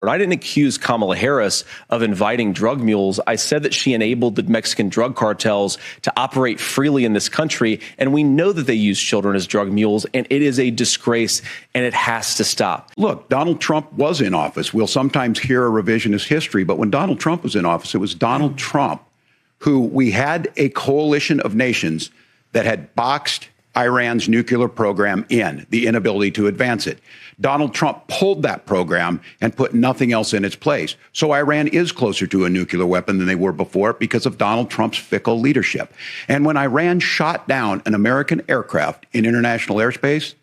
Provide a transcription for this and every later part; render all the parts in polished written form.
I didn't accuse Kamala Harris of inviting drug mules. I said that she enabled the Mexican drug cartels to operate freely in this country. And we know that they use children as drug mules. And it is a disgrace, and it has to stop. Look, Donald Trump was in office. We'll sometimes hear a revisionist history, but when Donald Trump was in office, it was Donald Trump who we had a coalition of nations that had boxed Iran's nuclear program in, the inability to advance it. Donald Trump pulled that program and put nothing else in its place. So Iran is closer to a nuclear weapon than they were before because of Donald Trump's fickle leadership. And when Iran shot down an American aircraft in international airspace,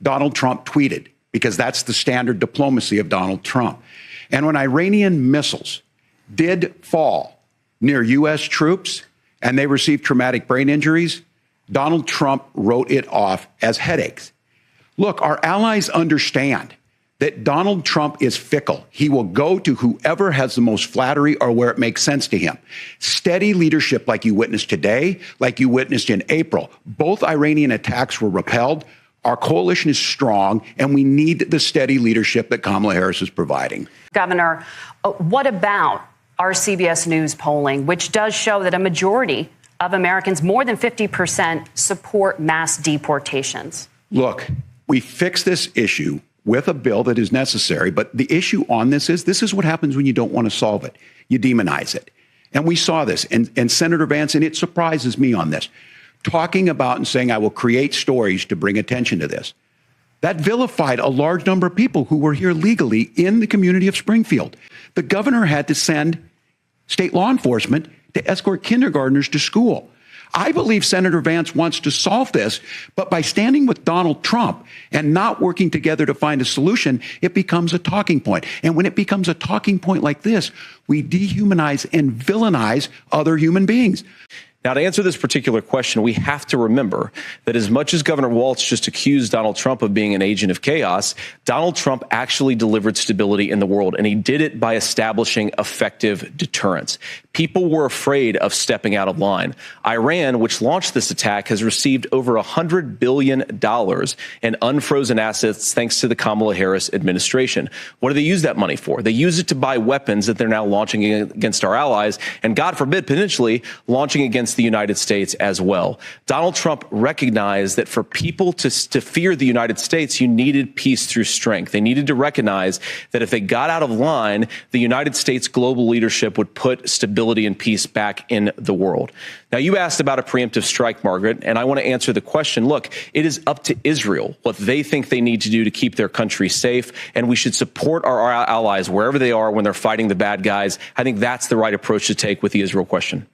Donald Trump tweeted, because that's the standard diplomacy of Donald Trump. And when Iranian missiles did fall near U.S. troops and they received traumatic brain injuries, Donald Trump wrote it off as headaches. Look, our allies understand that Donald Trump is fickle. He will go to whoever has the most flattery or where it makes sense to him. Steady leadership like you witnessed today, like you witnessed in April. Both Iranian attacks were repelled. Our coalition is strong, and we need the steady leadership that Kamala Harris is providing. Governor, what about our CBS News polling, which does show that a majority of Americans, more than 50%, support mass deportations? Look, we fix this issue with a bill that is necessary, but the issue on this is what happens when you don't want to solve it. You demonize it. And we saw this, and Senator Vance, and it surprises me on this, talking about and saying, I will create stories to bring attention to this. That vilified a large number of people who were here legally in the community of Springfield. The governor had to send state law enforcement to escort kindergartners to school. I believe Senator Vance wants to solve this, but by standing with Donald Trump and not working together to find a solution, it becomes a talking point. And when it becomes a talking point like this, we dehumanize and villainize other human beings. Now, to answer this particular question, we have to remember that as much as Governor Walz just accused Donald Trump of being an agent of chaos, Donald Trump actually delivered stability in the world, and he did it by establishing effective deterrence. People were afraid of stepping out of line. Iran, which launched this attack, has received over $100 billion in unfrozen assets thanks to the Kamala Harris administration. What do they use that money for? They use it to buy weapons that they're now launching against our allies, and God forbid, potentially launching against the United States as well. Donald Trump recognized that for people to fear the United States, you needed peace through strength. They needed to recognize that if they got out of line, the United States global leadership would put stability and peace back in the world. Now, you asked about a preemptive strike, Margaret, and I want to answer the question. Look, it is up to Israel what they think they need to do to keep their country safe, and we should support our allies wherever they are when they're fighting the bad guys. I think that's the right approach to take with the Israel question.